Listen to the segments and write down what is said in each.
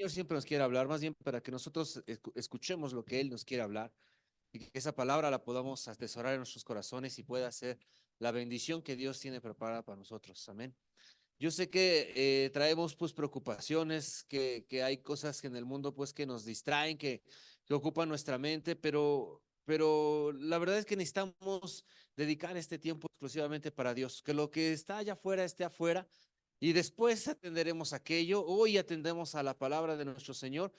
Señor siempre nos quiere hablar, más bien para que nosotros escuchemos lo que Él nos quiere hablar y que esa palabra la podamos atesorar en nuestros corazones y pueda ser la bendición que Dios tiene preparada para nosotros. Amén. Yo sé que traemos pues preocupaciones, que hay cosas que en el mundo pues que nos distraen, que ocupan nuestra mente, pero la verdad es que necesitamos dedicar este tiempo exclusivamente para Dios, que lo que está allá afuera esté afuera y después atenderemos aquello. Hoy atendemos a la palabra de nuestro Señor.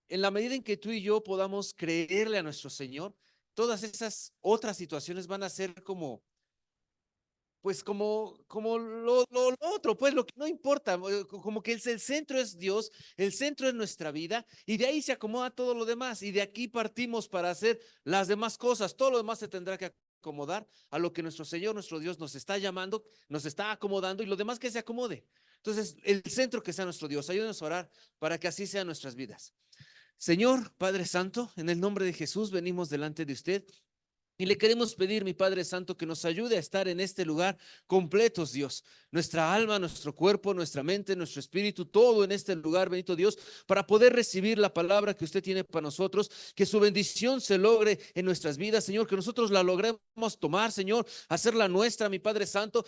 En la medida en que tú y yo podamos creerle a nuestro Señor, todas esas otras situaciones van a ser como pues como lo otro, pues lo que no importa, como que el centro es Dios, el centro es nuestra vida, y de ahí se acomoda todo lo demás, y de aquí partimos para hacer las demás cosas, todo lo demás se tendrá que acomodar a lo que nuestro Señor, nuestro Dios nos está llamando, nos está acomodando, y lo demás que se acomode. Entonces, el centro que sea nuestro Dios, ayúdenos a orar para que así sean nuestras vidas. Señor, Padre Santo, en el nombre de Jesús venimos delante de usted. Y le queremos pedir, mi Padre Santo, que nos ayude a estar en este lugar completos, Dios. Nuestra alma, nuestro cuerpo, nuestra mente, nuestro espíritu, todo en este lugar, bendito Dios, para poder recibir la palabra que usted tiene para nosotros, que su bendición se logre en nuestras vidas, Señor, que nosotros la logremos tomar, Señor, hacerla nuestra, mi Padre Santo,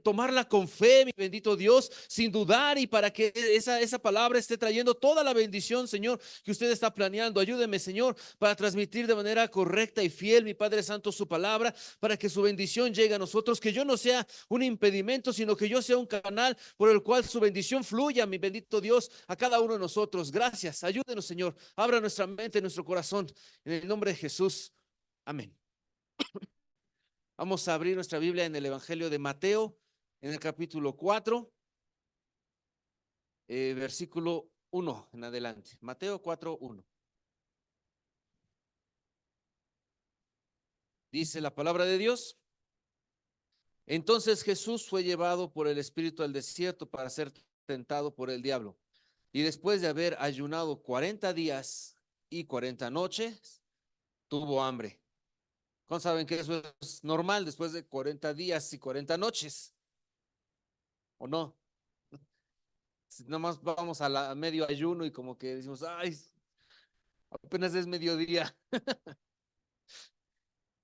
tomarla con fe, mi bendito Dios, sin dudar y para que esa palabra esté trayendo toda la bendición, Señor, que usted está planeando. Ayúdeme, Señor, para transmitir de manera correcta y fiel, mi Padre Santo, su palabra, para que su bendición llegue a nosotros, que yo no sea un impedimento, sino que yo sea un canal por el cual su bendición fluya, mi bendito Dios, a cada uno de nosotros. Gracias, ayúdenos, Señor, abra nuestra mente, nuestro corazón, en el nombre de Jesús. Amén. Vamos a abrir nuestra Biblia en el Evangelio de Mateo, en el capítulo 4, versículo 1 en adelante. Mateo 4:1. Dice la palabra de Dios. Entonces Jesús fue llevado por el Espíritu al desierto para ser tentado por el diablo. Y después de haber ayunado 40 días y 40 noches, tuvo hambre. ¿Cómo saben que eso es normal después de 40 días y 40 noches? ¿O no? Si nomás vamos a medio ayuno y como que decimos, ay, apenas es mediodía.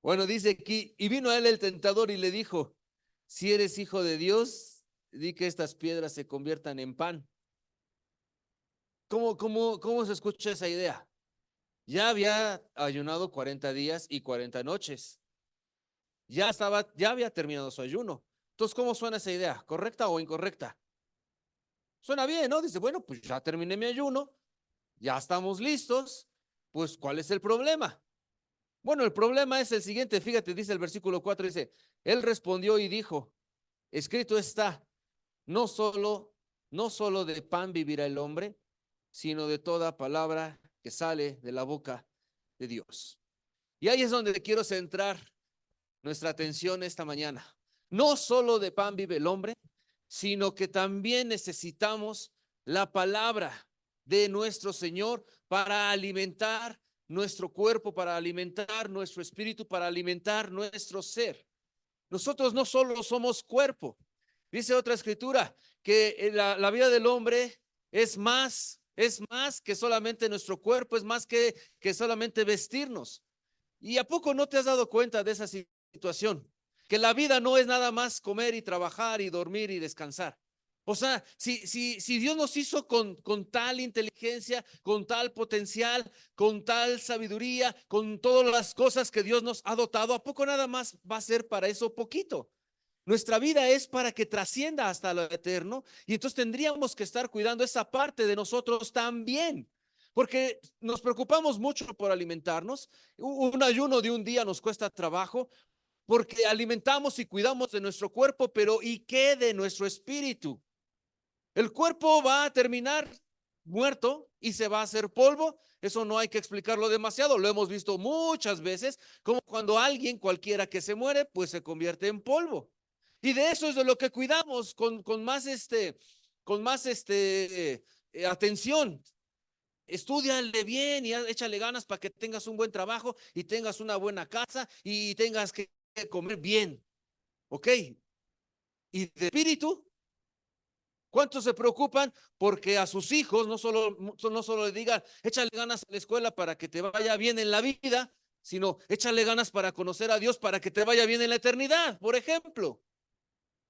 Bueno, dice aquí, y vino a él el tentador y le dijo, si eres hijo de Dios, di que estas piedras se conviertan en pan. ¿Cómo se escucha esa idea? Ya había ayunado 40 días y 40 noches. Ya había terminado su ayuno. Entonces, ¿cómo suena esa idea? ¿Correcta o incorrecta? Suena bien, ¿no? Dice, bueno, pues ya terminé mi ayuno, ya estamos listos, pues ¿cuál es el problema? Bueno, el problema es el siguiente, fíjate, dice el versículo 4, dice, él respondió y dijo, escrito está, no solo, no solo de pan vivirá el hombre, sino de toda palabra que sale de la boca de Dios. Y ahí es donde quiero centrar nuestra atención esta mañana. No solo de pan vive el hombre, sino que también necesitamos la palabra de nuestro Señor para alimentar nuestro cuerpo, para alimentar nuestro espíritu, para alimentar nuestro ser. Nosotros no solo somos cuerpo. Dice otra escritura que la vida del hombre es más que solamente nuestro cuerpo, es más que solamente vestirnos. ¿Y a poco no te has dado cuenta de esa situación? Que la vida no es nada más comer y trabajar y dormir y descansar. O sea, si Dios nos hizo con tal inteligencia, con tal potencial, con tal sabiduría, con todas las cosas que Dios nos ha dotado, ¿a poco nada más va a ser para eso poquito? Nuestra vida es para que trascienda hasta lo eterno y entonces tendríamos que estar cuidando esa parte de nosotros también, porque nos preocupamos mucho por alimentarnos. Un ayuno de un día nos cuesta trabajo porque alimentamos y cuidamos de nuestro cuerpo, pero ¿y qué de nuestro espíritu? El cuerpo va a terminar muerto y se va a hacer polvo. Eso no hay que explicarlo demasiado. Lo hemos visto muchas veces, como cuando alguien cualquiera que se muere, pues se convierte en polvo. Y de eso es de lo que cuidamos con más atención. Estúdiale bien y échale ganas para que tengas un buen trabajo y tengas una buena casa y tengas que comer bien. ¿Ok? Y de espíritu, ¿Cuántos se preocupan porque a sus hijos no solo le digan, échale ganas a la escuela para que te vaya bien en la vida, sino échale ganas para conocer a Dios para que te vaya bien en la eternidad, por ejemplo?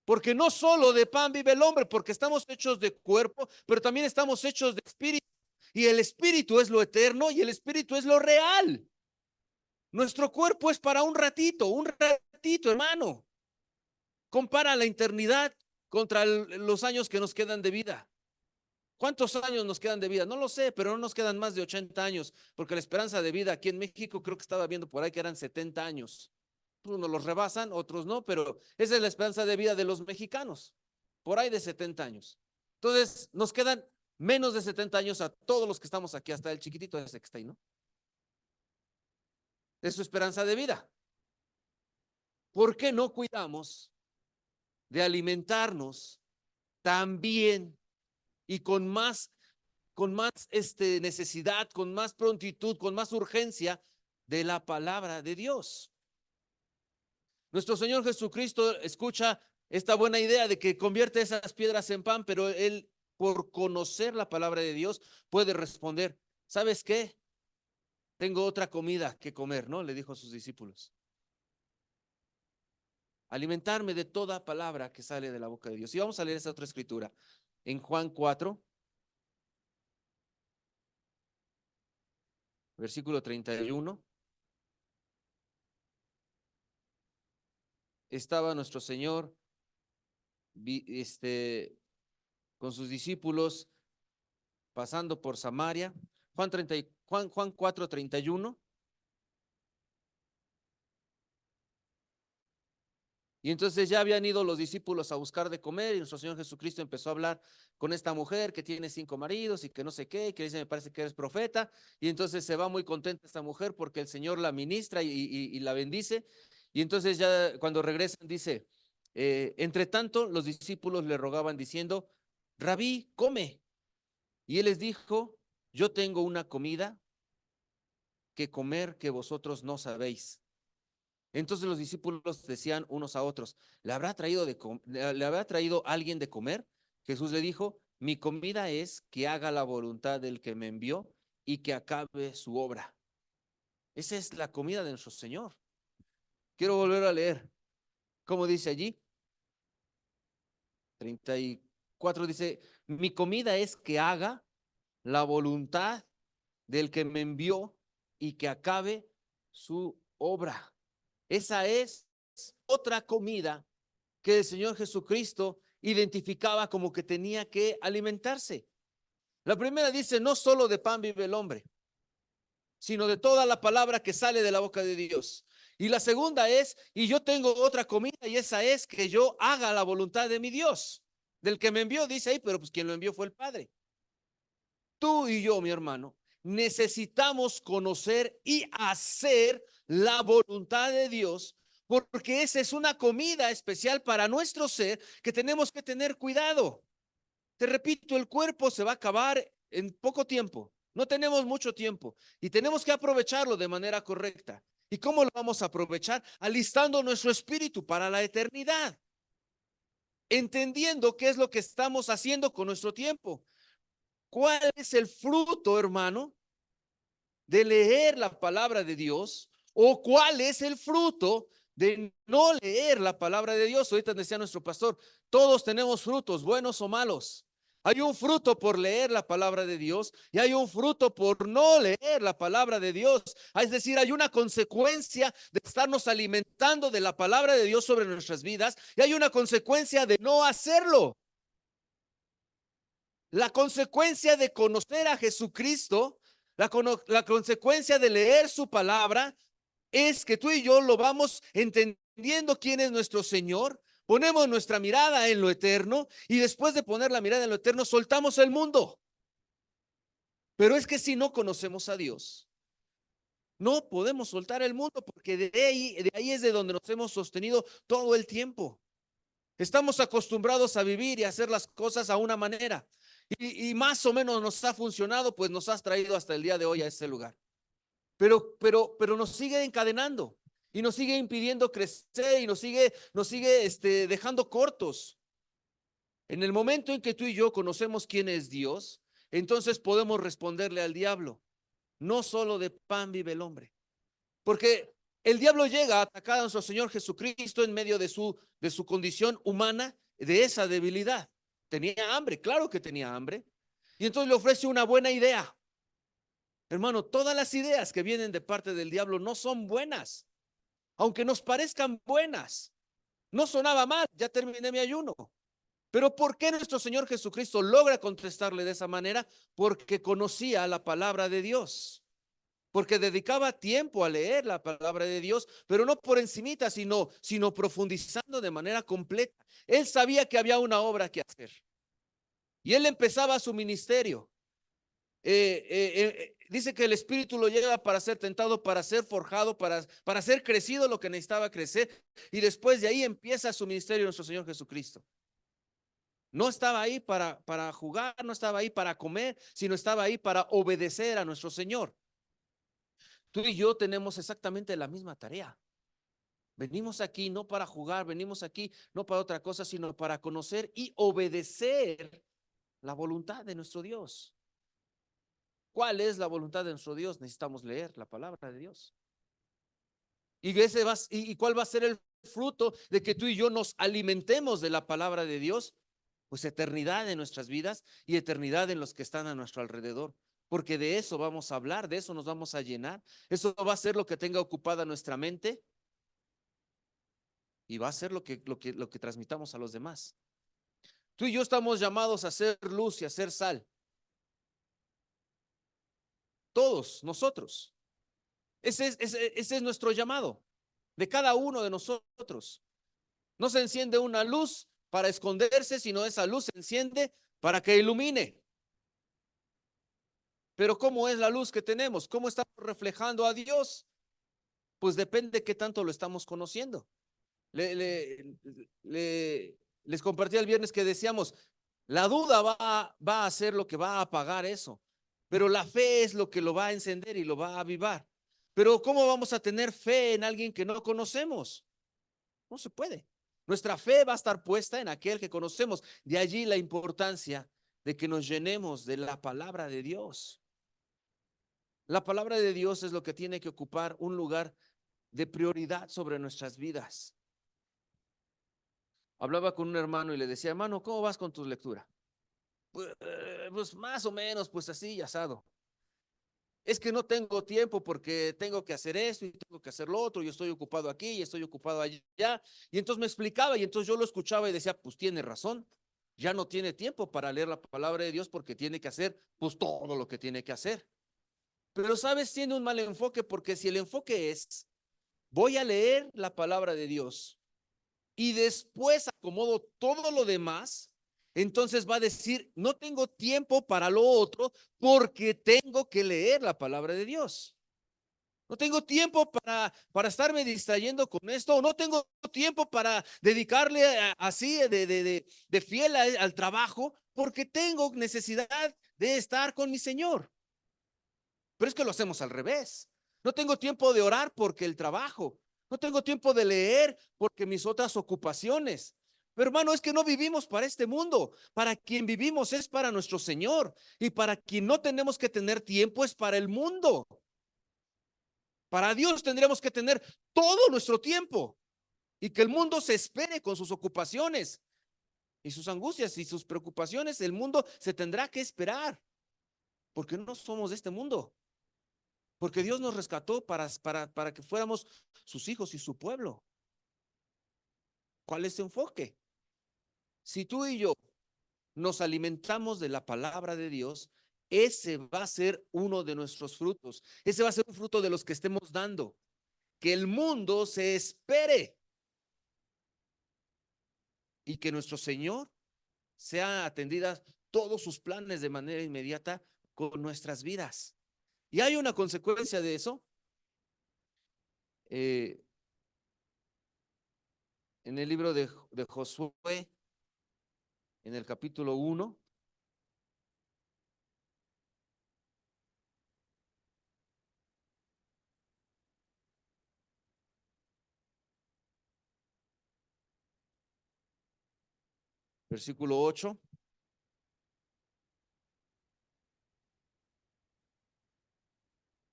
Porque no solo de pan vive el hombre, porque estamos hechos de cuerpo, pero también estamos hechos de espíritu. Y el espíritu es lo eterno y el espíritu es lo real. Nuestro cuerpo es para un ratito, hermano. Compara la eternidad contra los años que nos quedan de vida. ¿Cuántos años nos quedan de vida? No lo sé, pero no nos quedan más de 80 años, porque la esperanza de vida aquí en México creo que estaba viendo por ahí que eran 70 años. Unos los rebasan, otros no, pero esa es la esperanza de vida de los mexicanos, por ahí de 70 años. Entonces, nos quedan menos de 70 años a todos los que estamos aquí, hasta el chiquitito ese que está ahí, ¿no? Es su esperanza de vida. ¿Por qué no cuidamos de alimentarnos tan bien y con más necesidad, con más prontitud, con más urgencia de la palabra de Dios? Nuestro Señor Jesucristo escucha esta buena idea de que convierte esas piedras en pan, pero Él, por conocer la palabra de Dios, puede responder, ¿sabes qué? Tengo otra comida que comer, ¿no? Le dijo a sus discípulos. Alimentarme de toda palabra que sale de la boca de Dios. Y vamos a leer esa otra escritura. En Juan 4, versículo 31. Estaba nuestro Señor con sus discípulos pasando por Samaria. Juan 4, 31. Y entonces ya habían ido los discípulos a buscar de comer y nuestro Señor Jesucristo empezó a hablar con esta mujer que tiene 5 maridos y que no sé qué, que dice, me parece que eres profeta. Y entonces se va muy contenta esta mujer porque el Señor la ministra y la bendice. Y entonces ya cuando regresan dice, entre tanto los discípulos le rogaban diciendo, Rabí, come. Y él les dijo, yo tengo una comida que comer que vosotros no sabéis. Entonces los discípulos decían unos a otros, ¿le habrá traído alguien de comer? Jesús le dijo, mi comida es que haga la voluntad del que me envió y que acabe su obra. Esa es la comida de nuestro Señor. Quiero volver a leer. ¿Cómo dice allí? 34 dice, mi comida es que haga la voluntad del que me envió y que acabe su obra. Esa es otra comida que el Señor Jesucristo identificaba como que tenía que alimentarse. La primera dice, no solo de pan vive el hombre, sino de toda la palabra que sale de la boca de Dios. Y la segunda es, y yo tengo otra comida y esa es que yo haga la voluntad de mi Dios. Del que me envió, dice ahí, pero pues quien lo envió fue el Padre. Tú y yo, mi hermano, necesitamos conocer y hacer la voluntad de Dios, porque esa es una comida especial para nuestro ser que tenemos que tener cuidado. Te repito, el cuerpo se va a acabar en poco tiempo. No tenemos mucho tiempo y tenemos que aprovecharlo de manera correcta. ¿Y cómo lo vamos a aprovechar? Alistando nuestro espíritu para la eternidad, entendiendo qué es lo que estamos haciendo con nuestro tiempo. ¿Cuál es el fruto, hermano, de leer la palabra de Dios? ¿O cuál es el fruto de no leer la palabra de Dios? Ahorita decía nuestro pastor, todos tenemos frutos, buenos o malos. Hay un fruto por leer la palabra de Dios y hay un fruto por no leer la palabra de Dios. Es decir, hay una consecuencia de estarnos alimentando de la palabra de Dios sobre nuestras vidas y hay una consecuencia de no hacerlo. La consecuencia de conocer a Jesucristo, la consecuencia de leer su palabra, es que tú y yo lo vamos entendiendo quién es nuestro Señor, ponemos nuestra mirada en lo eterno y después de poner la mirada en lo eterno, soltamos el mundo. Pero es que si no conocemos a Dios, no podemos soltar el mundo porque de ahí es de donde nos hemos sostenido todo el tiempo. Estamos acostumbrados a vivir y a hacer las cosas a una manera. Y más o menos nos ha funcionado, pues nos has traído hasta el día de hoy a este lugar. Pero nos sigue encadenando y nos sigue impidiendo crecer y nos sigue dejando cortos. En el momento en que tú y yo conocemos quién es Dios, entonces podemos responderle al diablo. No solo de pan vive el hombre. Porque el diablo llega a atacar a nuestro Señor Jesucristo en medio de su condición humana, de esa debilidad. Tenía hambre, claro que tenía hambre. Y entonces le ofrece una buena idea. Hermano, todas las ideas que vienen de parte del diablo no son buenas, aunque nos parezcan buenas. No sonaba mal, ya terminé mi ayuno. Pero ¿por qué nuestro Señor Jesucristo logra contestarle de esa manera? Porque conocía la palabra de Dios, porque dedicaba tiempo a leer la palabra de Dios, pero no por encimita, sino profundizando de manera completa. Él sabía que había una obra que hacer y él empezaba su ministerio. Dice que el Espíritu lo lleva para ser tentado, para ser forjado, para ser crecido lo que necesitaba crecer, y después de ahí empieza su ministerio nuestro Señor Jesucristo. No estaba ahí para jugar, no estaba ahí para comer, sino estaba ahí para obedecer a nuestro Señor. Tú y yo tenemos exactamente la misma tarea. Venimos aquí no para jugar, venimos aquí no para otra cosa, sino para conocer y obedecer la voluntad de nuestro Dios. ¿Cuál es la voluntad de nuestro Dios? Necesitamos leer la palabra de Dios. ¿Y cuál va a ser el fruto de que tú y yo nos alimentemos de la palabra de Dios? Pues eternidad en nuestras vidas y eternidad en los que están a nuestro alrededor. Porque de eso vamos a hablar, de eso nos vamos a llenar. Eso va a ser lo que tenga ocupada nuestra mente y va a ser lo que transmitamos a los demás. Tú y yo estamos llamados a ser luz y a ser sal. Todos nosotros. Ese es nuestro llamado de cada uno de nosotros. No se enciende una luz para esconderse, sino esa luz se enciende para que ilumine. Pero ¿cómo es la luz que tenemos? ¿Cómo estamos reflejando a Dios? Pues depende de qué tanto lo estamos conociendo. Les compartí el viernes que decíamos, la duda va a ser lo que va a apagar eso, pero la fe es lo que lo va a encender y lo va a avivar. Pero ¿cómo vamos a tener fe en alguien que no conocemos? No se puede. Nuestra fe va a estar puesta en aquel que conocemos. De allí la importancia de que nos llenemos de la palabra de Dios. La palabra de Dios es lo que tiene que ocupar un lugar de prioridad sobre nuestras vidas. Hablaba con un hermano y le decía, hermano, ¿cómo vas con tu lectura? Pues más o menos, pues así y asado. Es que no tengo tiempo porque tengo que hacer esto y tengo que hacer lo otro, yo estoy ocupado aquí y estoy ocupado allá. Y entonces me explicaba y entonces yo lo escuchaba y decía, pues tiene razón, ya no tiene tiempo para leer la palabra de Dios porque tiene que hacer pues todo lo que tiene que hacer. Pero sabes, tiene un mal enfoque porque si el enfoque es, voy a leer la palabra de Dios y después acomodo todo lo demás, entonces va a decir, no tengo tiempo para lo otro porque tengo que leer la palabra de Dios. No tengo tiempo para estarme distrayendo con esto, no tengo tiempo para dedicarle así de fiel al trabajo porque tengo necesidad de estar con mi Señor. Pero es que lo hacemos al revés. No tengo tiempo de orar porque el trabajo. No tengo tiempo de leer porque mis otras ocupaciones. Pero hermano, es que no vivimos para este mundo. Para quien vivimos es para nuestro Señor. Y para quien no tenemos que tener tiempo es para el mundo. Para Dios tendríamos que tener todo nuestro tiempo. Y que el mundo se espere con sus ocupaciones y sus angustias y sus preocupaciones. El mundo se tendrá que esperar. Porque no somos de este mundo. Porque Dios nos rescató para que fuéramos sus hijos y su pueblo. ¿Cuál es su enfoque? Si tú y yo nos alimentamos de la palabra de Dios, ese va a ser uno de nuestros frutos. Ese va a ser un fruto de los que estemos dando. Que el mundo se espere y que nuestro Señor sea atendida todos sus planes de manera inmediata con nuestras vidas. Y hay una consecuencia de eso. Eh, en el libro de Josué, en el capítulo 1, Versículo 8.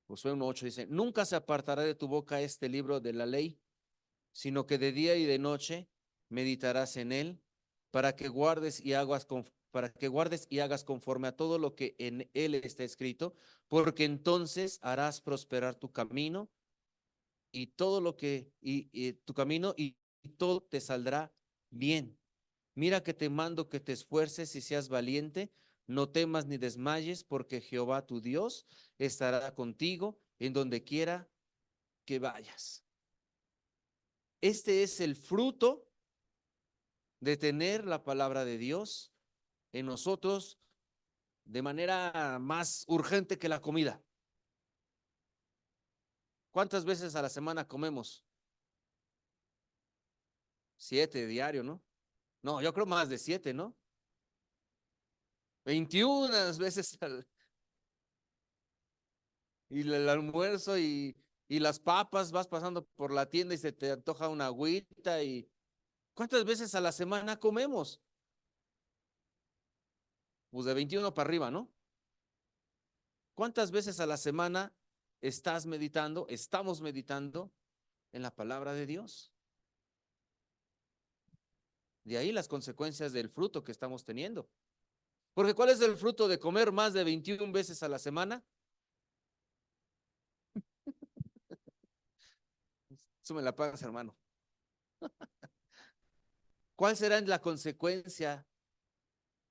Josué 1:8 dice, nunca se apartará de tu boca este libro de la ley, sino que de día y de noche meditarás en él, para que guardes y hagas conforme a todo lo que en él está escrito, porque entonces harás prosperar tu camino y todo lo que y tu camino y todo te saldrá bien. Mira que te mando que te esfuerces y seas valiente, no temas ni desmayes, porque Jehová tu Dios estará contigo en donde quiera que vayas. Este es el fruto de tener la palabra de Dios en nosotros de manera más urgente que la comida. ¿Cuántas veces a la semana comemos? 7 diario, ¿no? No, yo creo más de 7, ¿no? 21 veces y el almuerzo y las papas, vas pasando por la tienda y se te antoja una agüita. Y ¿cuántas veces a la semana comemos? Pues de 21 para arriba, ¿no? ¿Cuántas veces a la semana estamos meditando en la palabra de Dios? De ahí las consecuencias del fruto que estamos teniendo. Porque ¿cuál es el fruto de comer más de 21 veces a la semana? Sume la panza, hermano. ¿Cuál será la consecuencia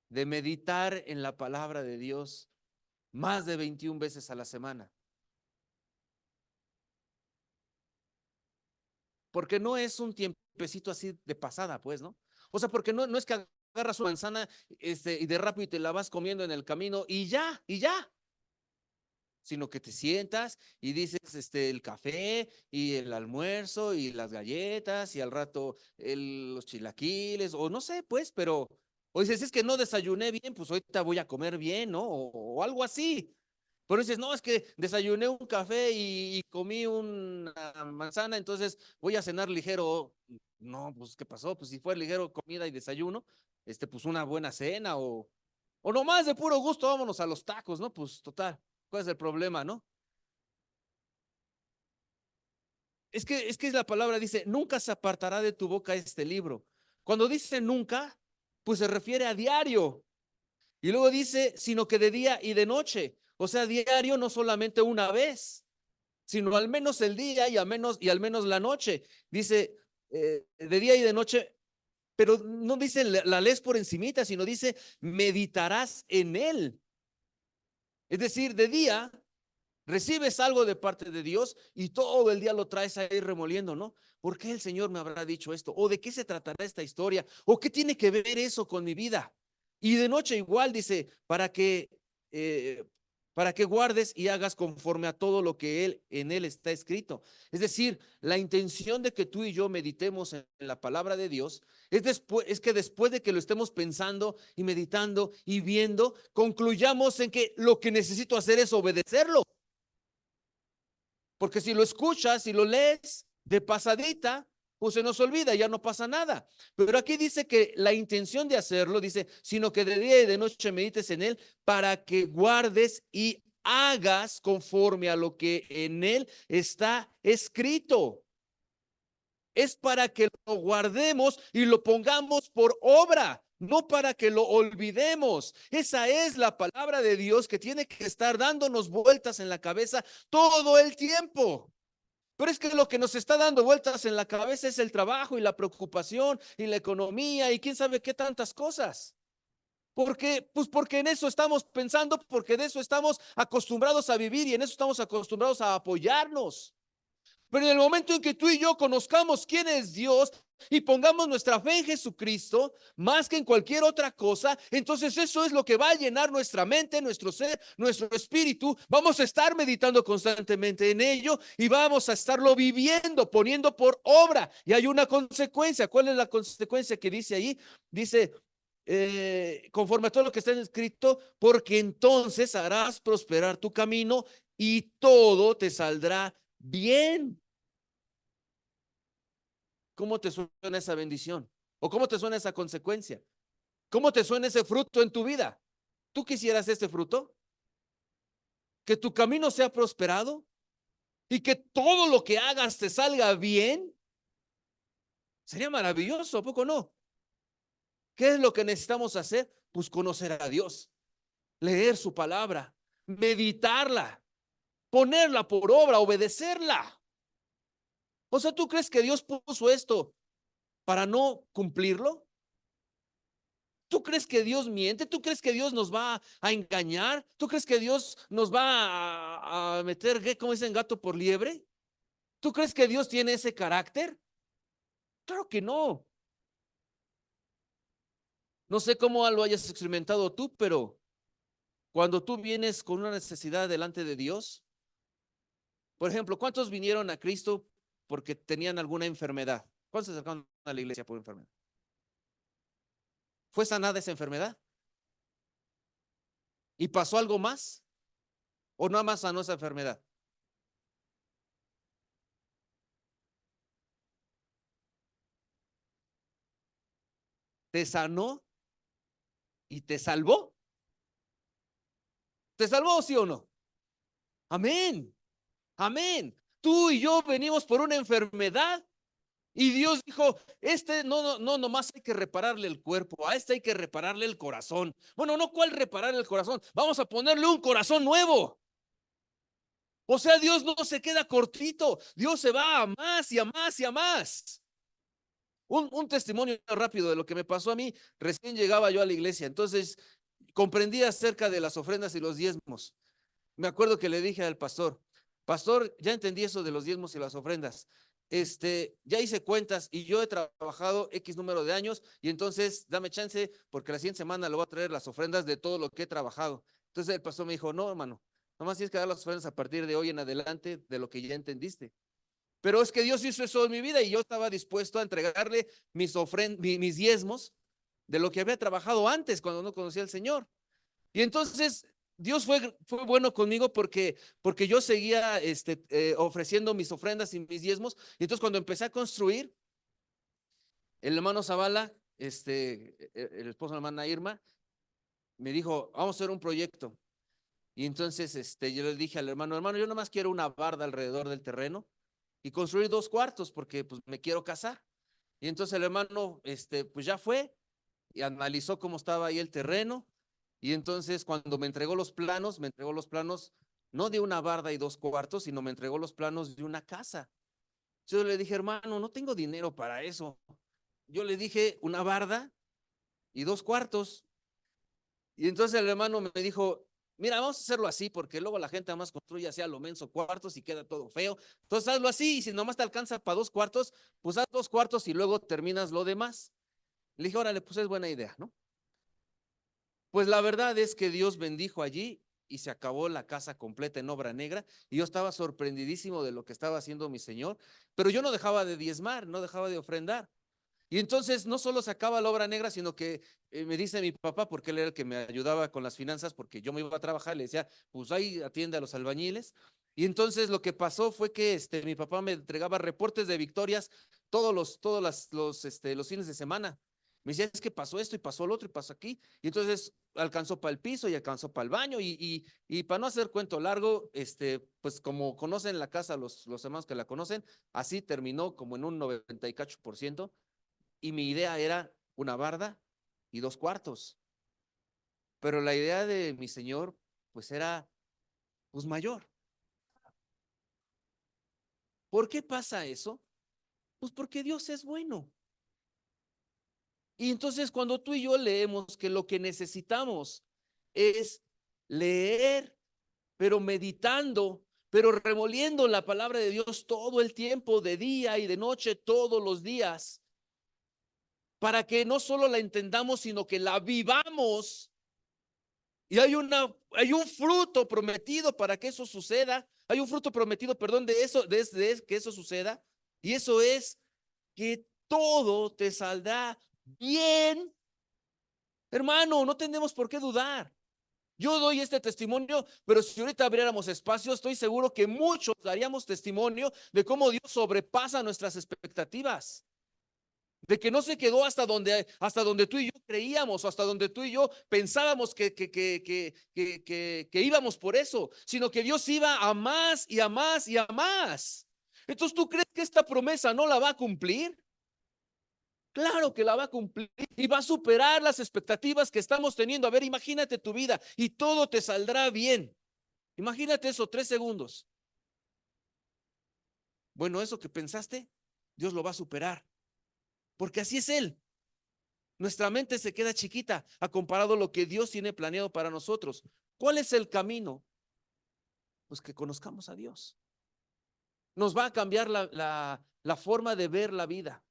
de meditar en la palabra de Dios más de 21 veces a la semana? Porque no es un tiempecito así de pasada, pues, ¿no? O sea, porque no es que agarras una manzana y de rápido te la vas comiendo en el camino y ya, sino que te sientas y dices el café y el almuerzo y las galletas y al rato los chilaquiles o no sé, pues, pero o dices, es que no desayuné bien, pues ahorita voy a comer bien, ¿no? O algo así. Pero dices, no, es que desayuné un café y comí una manzana, entonces voy a cenar ligero. No, pues, ¿qué pasó? Pues si fue ligero comida y desayuno, pues una buena cena o nomás de puro gusto, vámonos a los tacos, ¿no? Pues total, ¿cuál es el problema, no? Es que la palabra dice, nunca se apartará de tu boca este libro. Cuando dice nunca, pues se refiere a diario. Y luego dice, sino que de día y de noche. O sea, diario no solamente una vez, sino al menos el día y al menos la noche. Dice de día y de noche, pero no dice la lees por encimita, sino dice meditarás en él. Es decir, de día recibes algo de parte de Dios y todo el día lo traes ahí remoliendo, ¿no? ¿Por qué el Señor me habrá dicho esto? ¿O de qué se tratará esta historia? ¿O qué tiene que ver eso con mi vida? Y de noche igual dice, eh, para que guardes y hagas conforme a todo lo que en él está escrito. Es decir, la intención de que tú y yo meditemos en la palabra de Dios es que después de que lo estemos pensando y meditando y viendo, concluyamos en que lo que necesito hacer es obedecerlo. Porque si lo escuchas y lo lees de pasadita, pues se nos olvida, ya no pasa nada. Pero aquí dice que la intención de hacerlo, dice, sino que de día y de noche medites en él para que guardes y hagas conforme a lo que en él está escrito. Es para que lo guardemos y lo pongamos por obra, no para que lo olvidemos. Esa es la palabra de Dios que tiene que estar dándonos vueltas en la cabeza todo el tiempo. Pero es que lo que nos está dando vueltas en la cabeza es el trabajo y la preocupación y la economía y quién sabe qué tantas cosas. ¿Por qué? Pues porque en eso estamos pensando, porque de eso estamos acostumbrados a vivir y en eso estamos acostumbrados a apoyarnos. Pero en el momento en que tú y yo conozcamos quién es Dios y pongamos nuestra fe en Jesucristo más que en cualquier otra cosa, entonces eso es lo que va a llenar nuestra mente, nuestro ser, nuestro espíritu. Vamos a estar meditando constantemente en ello y vamos a estarlo viviendo, poniendo por obra. Y hay una consecuencia. ¿Cuál es la consecuencia que dice ahí? Dice, conforme a todo lo que está escrito, porque entonces harás prosperar tu camino y todo te saldrá bien. ¿Cómo te suena esa bendición? ¿O cómo te suena esa consecuencia? ¿Cómo te suena ese fruto en tu vida? ¿Tú quisieras este fruto? Que tu camino sea prosperado y que todo lo que hagas te salga bien. Sería maravilloso, ¿a poco no? ¿Qué es lo que necesitamos hacer? Pues conocer a Dios, leer su palabra, meditarla, ponerla por obra, obedecerla. O sea, ¿tú crees que Dios puso esto para no cumplirlo? ¿Tú crees que Dios miente? ¿Tú crees que Dios nos va a engañar? ¿Tú crees que Dios nos va a meter, como dicen, gato por liebre? ¿Tú crees que Dios tiene ese carácter? Claro que no. No sé cómo lo hayas experimentado tú, pero cuando tú vienes con una necesidad delante de Dios, por ejemplo, ¿cuántos vinieron a Cristo porque tenían alguna enfermedad? ¿Cuántos se acercaron a la iglesia por enfermedad? ¿Fue sanada esa enfermedad? ¿Y pasó algo más? ¿O nada más sanó esa enfermedad? ¿Te sanó y te salvó? ¿Te salvó, sí o no? Amén. Amén. Tú y yo venimos por una enfermedad y Dios dijo, no, nomás hay que repararle el cuerpo, a este hay que repararle el corazón. Bueno, no, ¿cuál repararle el corazón? Vamos a ponerle un corazón nuevo. O sea, Dios no se queda cortito, Dios se va a más y a más y a más. Un testimonio rápido de lo que me pasó a mí, recién llegaba yo a la iglesia, entonces comprendí acerca de las ofrendas y los diezmos. Me acuerdo que le dije al pastor, pastor, ya entendí eso de los diezmos y las ofrendas. Ya hice cuentas y yo he trabajado X número de años y entonces dame chance porque la siguiente semana le voy a traer las ofrendas de todo lo que he trabajado. Entonces el pastor me dijo, no, hermano, nomás tienes que dar las ofrendas a partir de hoy en adelante de lo que ya entendiste. Pero es que Dios hizo eso en mi vida y yo estaba dispuesto a entregarle mis diezmos de lo que había trabajado antes cuando no conocía al Señor. Y entonces Dios fue bueno conmigo porque yo seguía ofreciendo mis ofrendas y mis diezmos. Y entonces cuando empecé a construir, el hermano Zavala, el esposo de la hermana Irma, me dijo, vamos a hacer un proyecto. Y entonces yo le dije al hermano, hermano, yo nomás quiero una barda alrededor del terreno y construir 2 cuartos porque pues me quiero casar. Y entonces el hermano, pues ya fue y analizó cómo estaba ahí el terreno. Y entonces cuando me entregó los planos no de una barda y 2 cuartos, sino me entregó los planos de una casa. Yo le dije, hermano, no tengo dinero para eso. Yo le dije una barda y 2 cuartos. Y entonces el hermano me dijo, mira, vamos a hacerlo así, porque luego la gente además construye así a lo menso cuartos y queda todo feo. Entonces hazlo así, y si nomás te alcanza para 2 cuartos, pues haz 2 cuartos y luego terminas lo demás. Le dije, órale, pues es buena idea, ¿no? Pues la verdad es que Dios bendijo allí y se acabó la casa completa en obra negra y yo estaba sorprendidísimo de lo que estaba haciendo mi Señor, pero yo no dejaba de diezmar, no dejaba de ofrendar. Y entonces no solo se acaba la obra negra, sino que me dice mi papá, porque él era el que me ayudaba con las finanzas, porque yo me iba a trabajar, le decía, pues ahí atiende a los albañiles. Y entonces lo que pasó fue que mi papá me entregaba reportes de victorias todos los fines de semana. Me decía, es que pasó esto y pasó lo otro y pasó aquí. Y entonces alcanzó para el piso y alcanzó para el baño. Y para no hacer cuento largo, pues como conocen la casa los hermanos que la conocen, así terminó como en un 90 y cacho por ciento y mi idea era una barda y 2 cuartos. Pero la idea de mi señor, pues era, pues mayor. ¿Por qué pasa eso? Pues porque Dios es bueno. Y entonces cuando tú y yo leemos que lo que necesitamos es leer, pero meditando, pero remoliendo la palabra de Dios todo el tiempo, de día y de noche, todos los días, para que no solo la entendamos, sino que la vivamos. Y hay un fruto prometido para que eso suceda. Hay un fruto prometido, perdón, de eso, de que eso suceda. Y eso es que todo te saldrá bien. Hermano, no tenemos por qué dudar. Yo doy este testimonio, pero si ahorita abriéramos espacio, estoy seguro que muchos daríamos testimonio de cómo Dios sobrepasa nuestras expectativas. de que no se quedó hasta donde tú y yo creíamos, o hasta donde tú y yo pensábamos que íbamos por eso, sino que Dios iba a más y a más y a más. Entonces, ¿tú crees que esta promesa no la va a cumplir? Claro que la va a cumplir y va a superar las expectativas que estamos teniendo. A ver, imagínate tu vida y todo te saldrá bien. Imagínate eso, 3 segundos. Bueno, eso que pensaste, Dios lo va a superar, porque así es Él. Nuestra mente se queda chiquita a comparado a lo que Dios tiene planeado para nosotros. ¿Cuál es el camino? Pues que conozcamos a Dios. Nos va a cambiar la forma de ver la vida.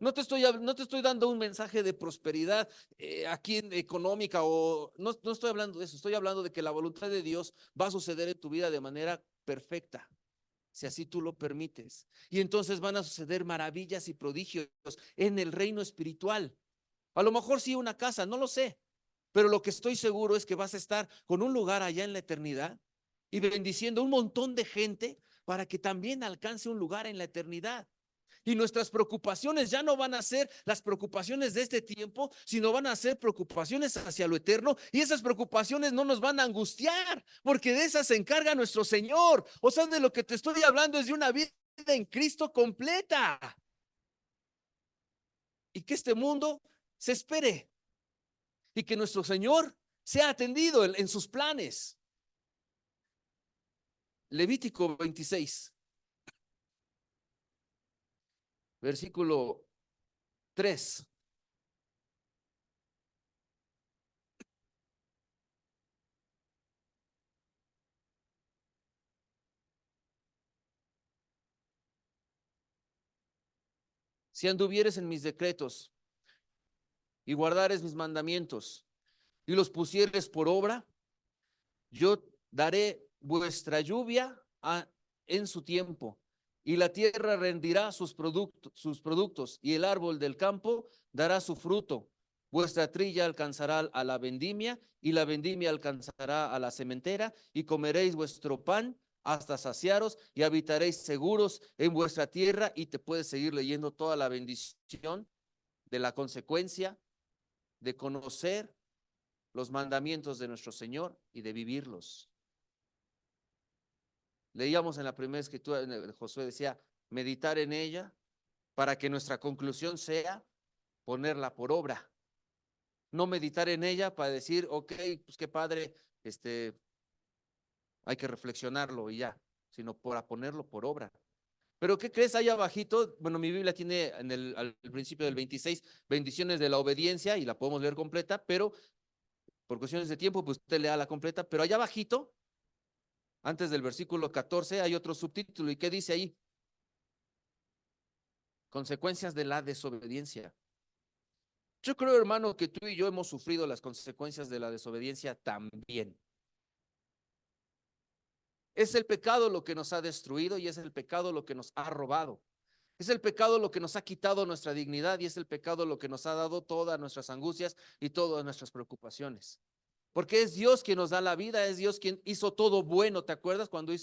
No te estoy dando un mensaje de prosperidad aquí económica o no estoy hablando de eso. Estoy hablando de que la voluntad de Dios va a suceder en tu vida de manera perfecta, si así tú lo permites. Y entonces van a suceder maravillas y prodigios en el reino espiritual. A lo mejor sí una casa, no lo sé, pero lo que estoy seguro es que vas a estar con un lugar allá en la eternidad y bendiciendo a un montón de gente para que también alcance un lugar en la eternidad. Y nuestras preocupaciones ya no van a ser las preocupaciones de este tiempo, sino van a ser preocupaciones hacia lo eterno. Y esas preocupaciones no nos van a angustiar, porque de esas se encarga nuestro Señor. O sea, de lo que te estoy hablando es de una vida en Cristo completa. Y que este mundo se espere y que nuestro Señor sea atendido en sus planes. Levítico 26, versículo 3. Si anduvieres en mis decretos y guardares mis mandamientos y los pusieres por obra, yo daré vuestra lluvia en su tiempo, y la tierra rendirá sus productos, y el árbol del campo dará su fruto. Vuestra trilla alcanzará a la vendimia, y la vendimia alcanzará a la sementera, y comeréis vuestro pan hasta saciaros, y habitaréis seguros en vuestra tierra. Y te puedes seguir leyendo toda la bendición de la consecuencia de conocer los mandamientos de nuestro Señor y de vivirlos. Leíamos en la primera escritura, Josué decía, meditar en ella para que nuestra conclusión sea ponerla por obra. No meditar en ella para decir, ok, pues qué padre, hay que reflexionarlo y ya, sino para ponerlo por obra. Pero ¿qué crees ahí abajito? Bueno, mi Biblia tiene al principio del 26 bendiciones de la obediencia y la podemos leer completa, pero por cuestiones de tiempo, pues usted lea la completa. Pero allá abajito, antes del versículo 14, hay otro subtítulo. ¿Y qué dice ahí? Consecuencias de la desobediencia. Yo creo, hermano, que tú y yo hemos sufrido las consecuencias de la desobediencia también. Es el pecado lo que nos ha destruido y es el pecado lo que nos ha robado. Es el pecado lo que nos ha quitado nuestra dignidad y es el pecado lo que nos ha dado todas nuestras angustias y todas nuestras preocupaciones. Porque es Dios quien nos da la vida, es Dios quien hizo todo bueno. ¿Te acuerdas cuando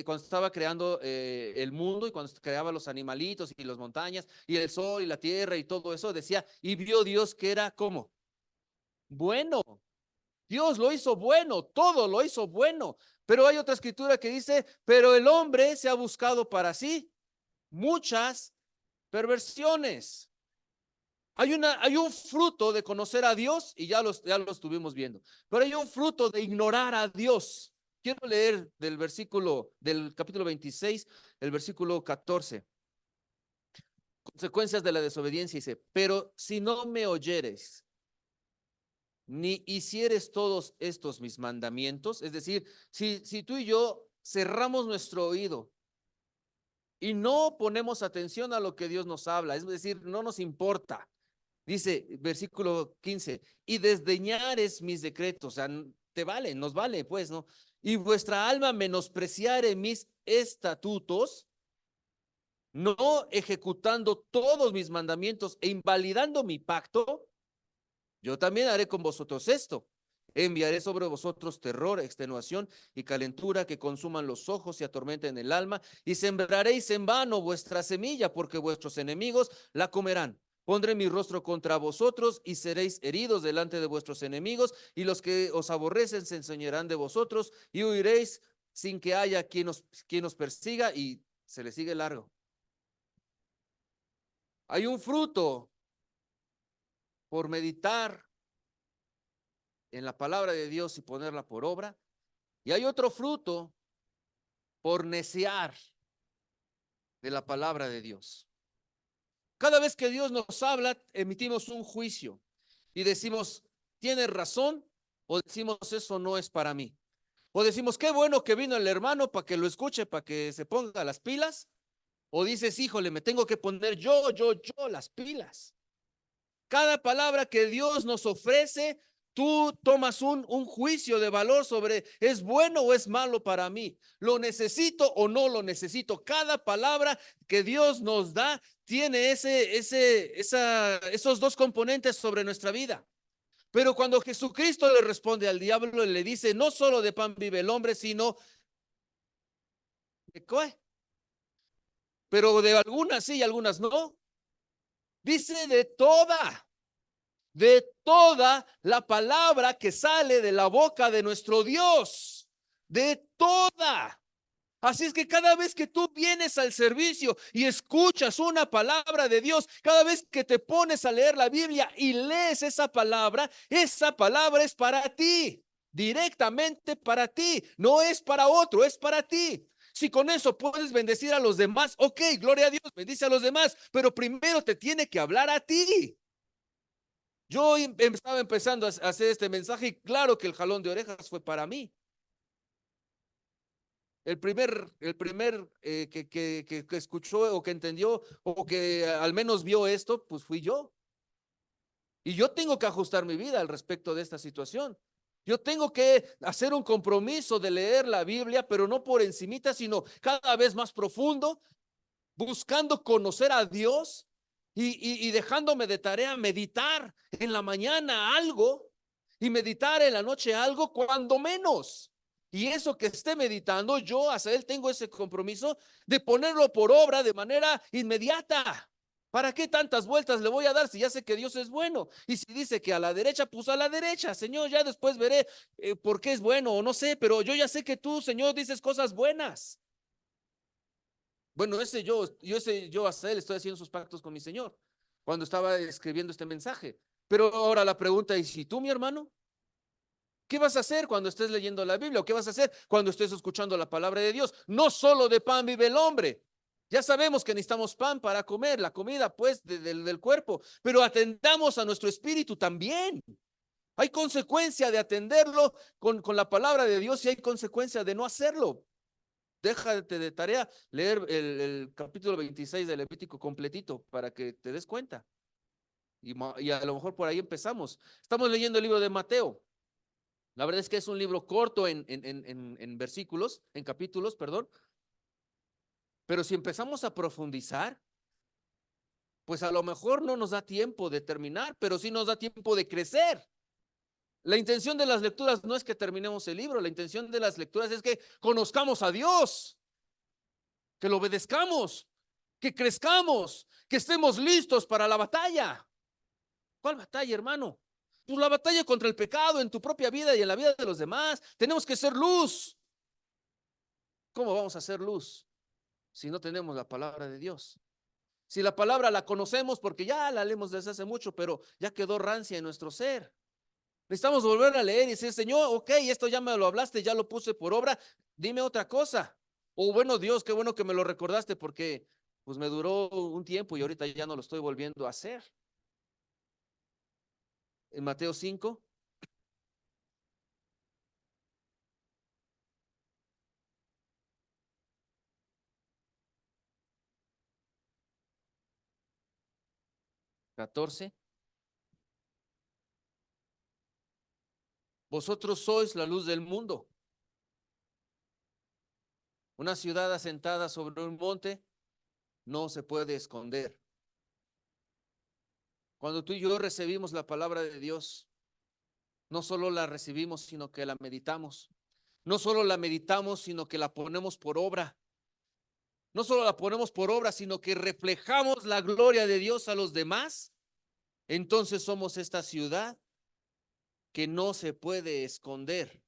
cuando estaba creando el mundo y cuando creaba los animalitos y las montañas y el sol y la tierra y todo eso? Decía, y vio Dios que era como bueno. Dios lo hizo bueno, todo lo hizo bueno. Pero hay otra escritura que dice, pero el hombre se ha buscado para sí muchas perversiones. Hay un fruto de conocer a Dios y ya lo estuvimos viendo, pero hay un fruto de ignorar a Dios. Quiero leer del capítulo 26, el versículo 14. Consecuencias de la desobediencia dice, pero si no me oyeres, ni hicieres todos estos mis mandamientos, es decir, si tú y yo cerramos nuestro oído y no ponemos atención a lo que Dios nos habla, es decir, no nos importa. Dice, versículo 15, y desdeñares mis decretos, o sea, te vale, nos vale, pues, ¿no? Y vuestra alma menospreciare mis estatutos, no ejecutando todos mis mandamientos e invalidando mi pacto, yo también haré con vosotros esto. Enviaré sobre vosotros terror, extenuación y calentura que consuman los ojos y atormenten el alma, y sembraréis en vano vuestra semilla, porque vuestros enemigos la comerán. Pondré mi rostro contra vosotros y seréis heridos delante de vuestros enemigos, y los que os aborrecen se enseñarán de vosotros y huiréis sin que haya quien os persiga. Y se le sigue largo. Hay un fruto por meditar en la palabra de Dios y ponerla por obra, y hay otro fruto por neciar de la palabra de Dios. Cada vez que Dios nos habla, emitimos un juicio y decimos, ¿tienes razón? O decimos, eso no es para mí. O decimos, qué bueno que vino el hermano para que lo escuche, para que se ponga las pilas. O dices, híjole, me tengo que poner yo las pilas. Cada palabra que Dios nos ofrece, tú tomas un juicio de valor sobre es bueno o es malo para mí, lo necesito o no lo necesito. Cada palabra que Dios nos da tiene esos dos componentes sobre nuestra vida. Pero cuando Jesucristo le responde al diablo y le dice, no solo de pan vive el hombre, sino de qué, pero de algunas sí y algunas no. Dice de toda la palabra que sale de la boca de nuestro Dios, de toda. Así es que cada vez que tú vienes al servicio y escuchas una palabra de Dios, cada vez que te pones a leer la Biblia y lees esa palabra es para ti, directamente para ti, no es para otro, es para ti. Si con eso puedes bendecir a los demás, ok, gloria a Dios, bendice a los demás, pero primero te tiene que hablar a ti. Yo estaba empezando a hacer este mensaje y claro que el jalón de orejas fue para mí. El primer que escuchó o que entendió o que al menos vio esto, pues fui yo. Y yo tengo que ajustar mi vida al respecto de esta situación. Yo tengo que hacer un compromiso de leer la Biblia, pero no por encimita, sino cada vez más profundo, buscando conocer a Dios y dejándome de tarea meditar en la mañana algo y meditar en la noche algo, cuando menos. Y eso que esté meditando, yo hacia él tengo ese compromiso de ponerlo por obra de manera inmediata. ¿Para qué tantas vueltas le voy a dar si ya sé que Dios es bueno? Y si dice que a la derecha, pues a la derecha, Señor, ya después veré por qué es bueno o no sé, pero yo ya sé que tú, Señor, dices cosas buenas. Bueno, yo hasta él estoy haciendo sus pactos con mi Señor cuando estaba escribiendo este mensaje. Pero ahora la pregunta es, ¿y tú, mi hermano? ¿Qué vas a hacer cuando estés leyendo la Biblia? ¿O qué vas a hacer cuando estés escuchando la palabra de Dios? No solo de pan vive el hombre. Ya sabemos que necesitamos pan para comer, la comida pues del cuerpo, pero atendamos a nuestro espíritu también. Hay consecuencia de atenderlo con la palabra de Dios y hay consecuencia de no hacerlo. Déjate de tarea leer el capítulo 26 del Levítico completito para que te des cuenta. Y a lo mejor por ahí empezamos. Estamos leyendo el libro de Mateo. La verdad es que es un libro corto en versículos, en capítulos, perdón. Pero si empezamos a profundizar, pues a lo mejor no nos da tiempo de terminar, pero sí nos da tiempo de crecer. La intención de las lecturas no es que terminemos el libro, la intención de las lecturas es que conozcamos a Dios, que lo obedezcamos, que crezcamos, que estemos listos para la batalla. ¿Cuál batalla, hermano? Pues la batalla contra el pecado en tu propia vida y en la vida de los demás. Tenemos que ser luz. ¿Cómo vamos a ser luz si no tenemos la palabra de Dios? Si la palabra la conocemos porque ya la leemos desde hace mucho, pero ya quedó rancia en nuestro ser. Necesitamos volver a leer y decir, Señor, ok, esto ya me lo hablaste, ya lo puse por obra, dime otra cosa. O bueno, Dios, qué bueno que me lo recordaste porque pues me duró un tiempo y ahorita ya no lo estoy volviendo a hacer. En Mateo 5, 14. Vosotros sois la luz del mundo. Una ciudad asentada sobre un monte no se puede esconder. Cuando tú y yo recibimos la palabra de Dios, No solo la recibimos, sino que la meditamos. No solo la meditamos, sino que la ponemos por obra. No solo la ponemos por obra, sino que reflejamos la gloria de Dios a los demás. Entonces somos esta ciudad que no se puede esconder.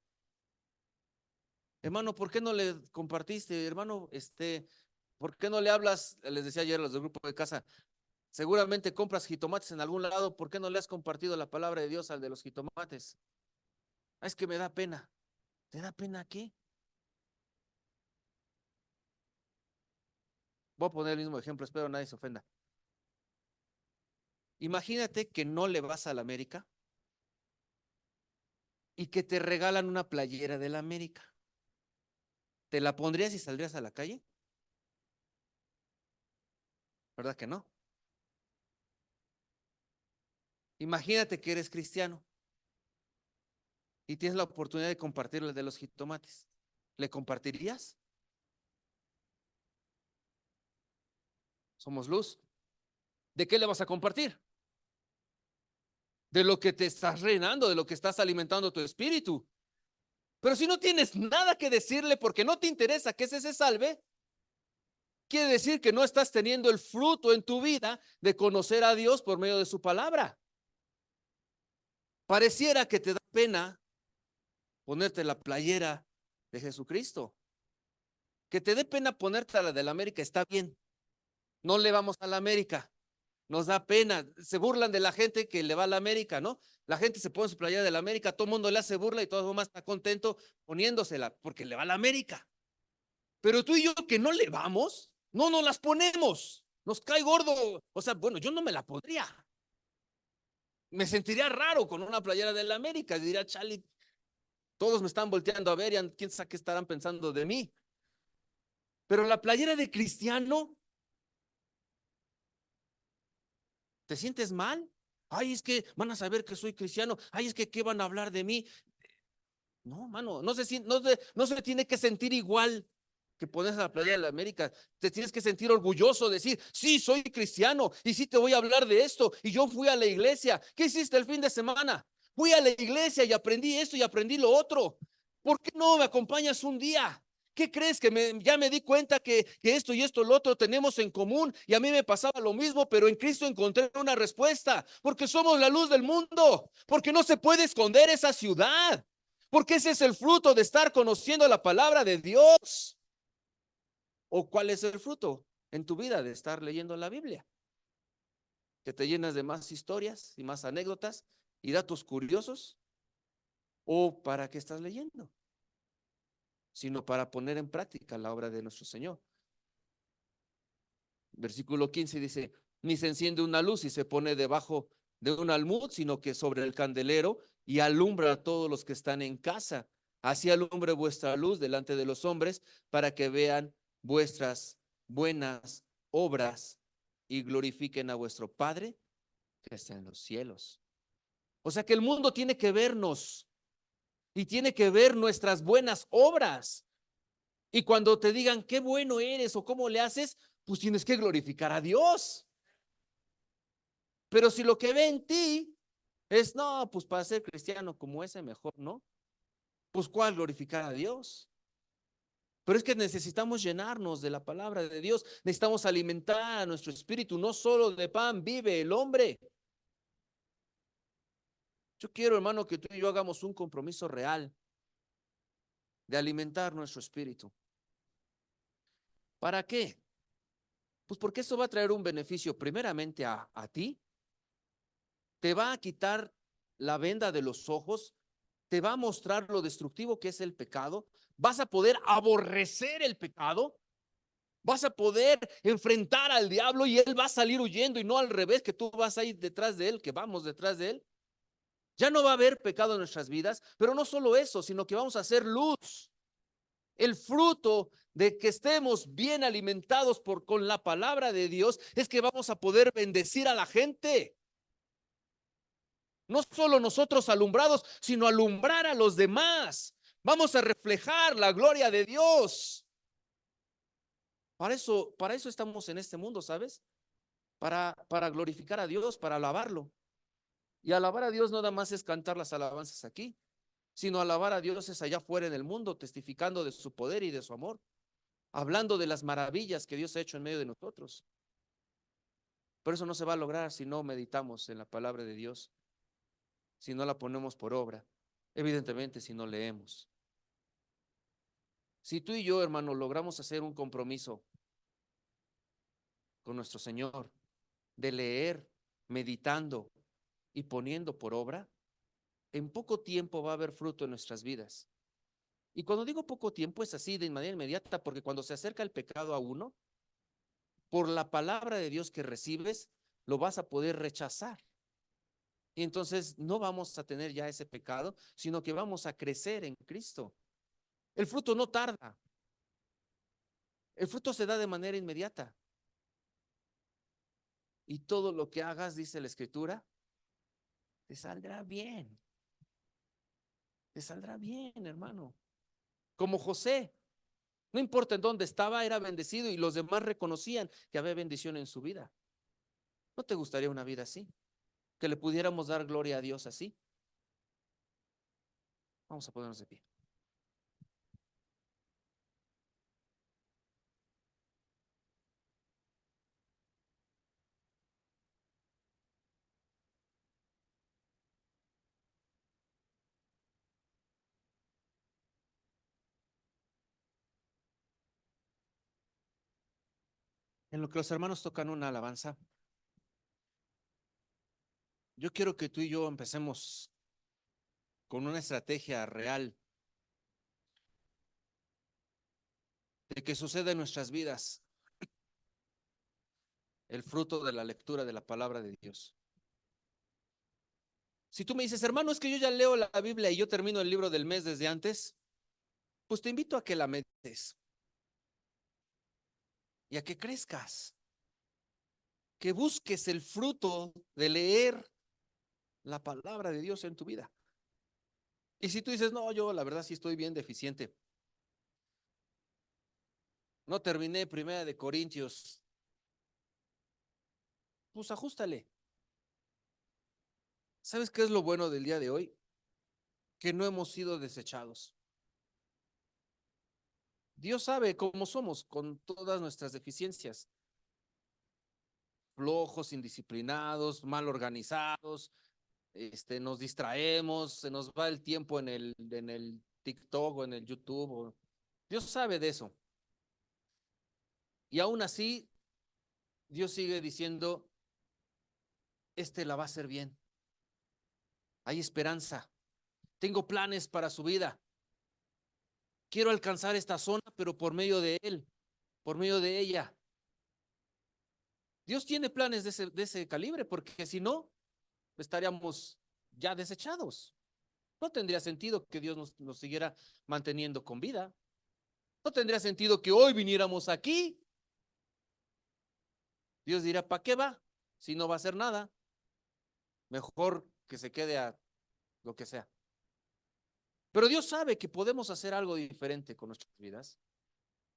Hermano, ¿por qué no le compartiste? Hermano, ¿por qué no le hablas? Les decía ayer a los del grupo de casa, seguramente compras jitomates en algún lado, ¿por qué no le has compartido la palabra de Dios al de los jitomates? Es que me da pena. ¿Te da pena qué? Voy a poner el mismo ejemplo, espero nadie se ofenda. Imagínate que no le vas a la América y que te regalan una playera de la América. ¿Te la pondrías y saldrías a la calle? ¿Verdad que no? Imagínate que eres cristiano y tienes la oportunidad de compartirle de los jitomates. ¿Le compartirías? Somos luz. ¿De qué le vas a compartir? De lo que te estás llenando, de lo que estás alimentando tu espíritu. Pero si no tienes nada que decirle porque no te interesa que ese se salve, quiere decir que no estás teniendo el fruto en tu vida de conocer a Dios por medio de su palabra. Pareciera que te da pena ponerte la playera de Jesucristo. Que te dé pena ponerte la de la América, está bien. No le vamos a la América. Nos da pena. Se burlan de la gente que le va a la América, ¿no? La gente se pone su playera de la América, todo el mundo le hace burla y todo el mundo está contento poniéndosela porque le va a la América. Pero tú y yo que no le vamos, no nos las ponemos. Nos cae gordo. O sea, bueno, yo no me la pondría. Me sentiría raro con una playera de la América. Diría, chale, todos me están volteando a ver y quién sabe qué estarán pensando de mí. Pero la playera de cristiano, ¿te sientes mal? Ay, es que van a saber que soy cristiano. Ay, es que ¿qué van a hablar de mí? No, mano, no se tiene que sentir igual que pones a la playa de la América. Te tienes que sentir orgulloso, decir, sí, soy cristiano y sí te voy a hablar de esto. Y yo fui a la iglesia. ¿Qué hiciste el fin de semana? Fui a la iglesia y aprendí esto y aprendí lo otro. ¿Por qué no me acompañas un día? ¿Qué crees? Ya me di cuenta que esto y esto, lo otro tenemos en común y a mí me pasaba lo mismo, pero en Cristo encontré una respuesta, porque somos la luz del mundo, porque no se puede esconder esa ciudad, porque ese es el fruto de estar conociendo la palabra de Dios. ¿O cuál es el fruto en tu vida de estar leyendo la Biblia? Que te llenas de más historias y más anécdotas y datos curiosos. ¿O para qué estás leyendo? Sino para poner en práctica la obra de nuestro Señor. Versículo 15 dice, ni se enciende una luz y se pone debajo de un almud, sino que sobre el candelero y alumbra a todos los que están en casa. Así alumbre vuestra luz delante de los hombres para que vean vuestras buenas obras y glorifiquen a vuestro Padre que está en los cielos. O sea que el mundo tiene que vernos y tiene que ver nuestras buenas obras. Y cuando te digan qué bueno eres o cómo le haces, pues tienes que glorificar a Dios. Pero si lo que ve en ti es, no, pues para ser cristiano como ese mejor, ¿no? Pues ¿cuál glorificar a Dios? Pero es que necesitamos llenarnos de la palabra de Dios, necesitamos alimentar a nuestro espíritu, no solo de pan vive el hombre. Yo quiero, hermano, que tú y yo hagamos un compromiso real de alimentar nuestro espíritu. ¿Para qué? Pues porque eso va a traer un beneficio primeramente a ti, te va a quitar la venda de los ojos, te va a mostrar lo destructivo que es el pecado, vas a poder aborrecer el pecado, vas a poder enfrentar al diablo y él va a salir huyendo y no al revés, que tú vas a ir detrás de él, que vamos detrás de él. Ya no va a haber pecado en nuestras vidas, pero no solo eso, sino que vamos a hacer luz. El fruto de que estemos bien alimentados con la palabra de Dios es que vamos a poder bendecir a la gente. No solo nosotros alumbrados, sino alumbrar a los demás. Vamos a reflejar la gloria de Dios. Para eso estamos en este mundo, ¿sabes? Para glorificar a Dios, para alabarlo. Y alabar a Dios no nada más es cantar las alabanzas aquí, sino alabar a Dios es allá afuera en el mundo, testificando de su poder y de su amor, hablando de las maravillas que Dios ha hecho en medio de nosotros. Pero eso no se va a lograr si no meditamos en la palabra de Dios, si no la ponemos por obra, evidentemente si no leemos. Si tú y yo, hermano, logramos hacer un compromiso con nuestro Señor de leer, meditando y poniendo por obra, en poco tiempo va a haber fruto en nuestras vidas. Y cuando digo poco tiempo es así de manera inmediata, porque cuando se acerca el pecado a uno, por la palabra de Dios que recibes, lo vas a poder rechazar. Y entonces no vamos a tener ya ese pecado, sino que vamos a crecer en Cristo. El fruto no tarda. El fruto se da de manera inmediata. Y todo lo que hagas, dice la Escritura, te saldrá bien. Te saldrá bien, hermano. Como José, no importa en dónde estaba, era bendecido y los demás reconocían que había bendición en su vida. ¿No te gustaría una vida así? Que le pudiéramos dar gloria a Dios así. Vamos a ponernos de pie. En lo que los hermanos tocan una alabanza, yo quiero que tú y yo empecemos con una estrategia real de que suceda en nuestras vidas el fruto de la lectura de la palabra de Dios. Si tú me dices, hermano, es que yo ya leo la Biblia y yo termino el libro del mes desde antes, pues te invito a que la metes y a que crezcas, que busques el fruto de leer la palabra de Dios en tu vida. Y si tú dices, no, yo la verdad sí estoy bien deficiente, no terminé Primera de Corintios, pues ajústale. ¿Sabes qué es lo bueno del día de hoy? Que no hemos sido desechados. Dios sabe cómo somos con todas nuestras deficiencias, flojos, indisciplinados, mal organizados, nos distraemos, se nos va el tiempo en el TikTok o en el YouTube. Dios sabe de eso. Y aún así, Dios sigue diciendo, la va a hacer bien. Hay esperanza. Tengo planes para su vida. Quiero alcanzar esta zona, pero por medio de él, por medio de ella. Dios tiene planes de ese calibre, porque si no, estaríamos ya desechados. No tendría sentido que Dios nos siguiera manteniendo con vida. No tendría sentido que hoy viniéramos aquí. Dios dirá, ¿para qué va? Si no va a hacer nada, mejor que se quede a lo que sea. Pero Dios sabe que podemos hacer algo diferente con nuestras vidas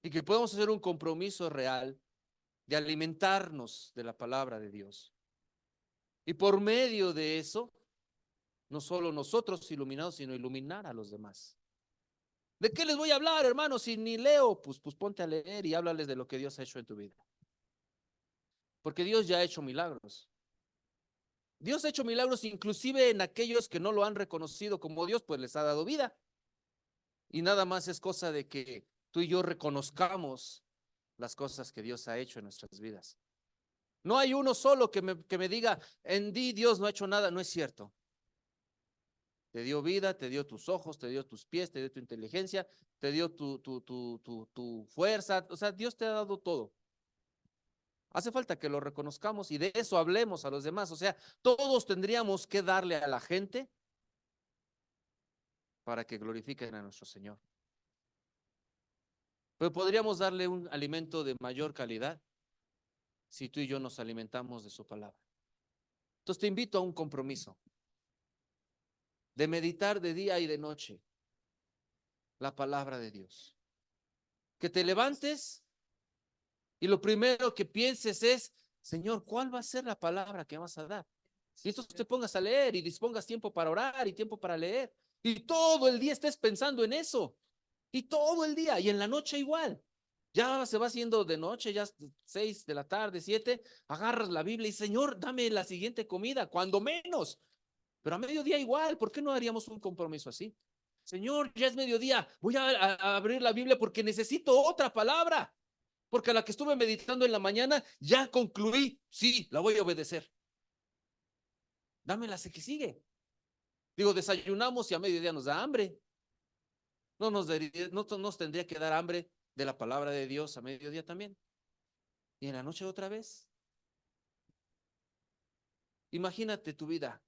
y que podemos hacer un compromiso real de alimentarnos de la palabra de Dios. Y por medio de eso, no solo nosotros iluminados, sino iluminar a los demás. ¿De qué les voy a hablar, hermanos? Si ni leo, pues ponte a leer y háblales de lo que Dios ha hecho en tu vida. Porque Dios ya ha hecho milagros. Dios ha hecho milagros inclusive en aquellos que no lo han reconocido como Dios, pues les ha dado vida. Y nada más es cosa de que tú y yo reconozcamos las cosas que Dios ha hecho en nuestras vidas. No hay uno solo que me diga, en ti Dios no ha hecho nada. No es cierto. Te dio vida, te dio tus ojos, te dio tus pies, te dio tu inteligencia, te dio tu fuerza. O sea, Dios te ha dado todo. Hace falta que lo reconozcamos y de eso hablemos a los demás. O sea, todos tendríamos que darle a la gente para que glorifiquen a nuestro Señor. Pero podríamos darle un alimento de mayor calidad si tú y yo nos alimentamos de su palabra. Entonces te invito a un compromiso de meditar de día y de noche la palabra de Dios. Que te levantes y lo primero que pienses es, Señor, ¿cuál va a ser la palabra que vas a dar? Y esto te pongas a leer y dispongas tiempo para orar y tiempo para leer. Y todo el día estés pensando en eso. Y todo el día. Y en la noche igual. Ya se va haciendo de noche, ya 6 de la tarde, 7. Agarras la Biblia y Señor, dame la siguiente comida, cuando menos. Pero a mediodía igual. ¿Por qué no haríamos un compromiso así? Señor, ya es mediodía. Voy a abrir la Biblia porque necesito otra palabra. Porque la que estuve meditando en la mañana ya concluí. Sí, la voy a obedecer. Dame la que sigue. Digo, desayunamos y a mediodía nos da hambre. No nos tendría que dar hambre de la palabra de Dios a mediodía también. Y en la noche otra vez. Imagínate tu vida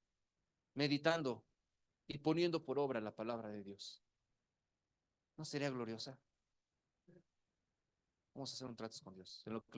meditando y poniendo por obra la palabra de Dios. ¿No sería gloriosa? Vamos a hacer un trato con Dios. En lo que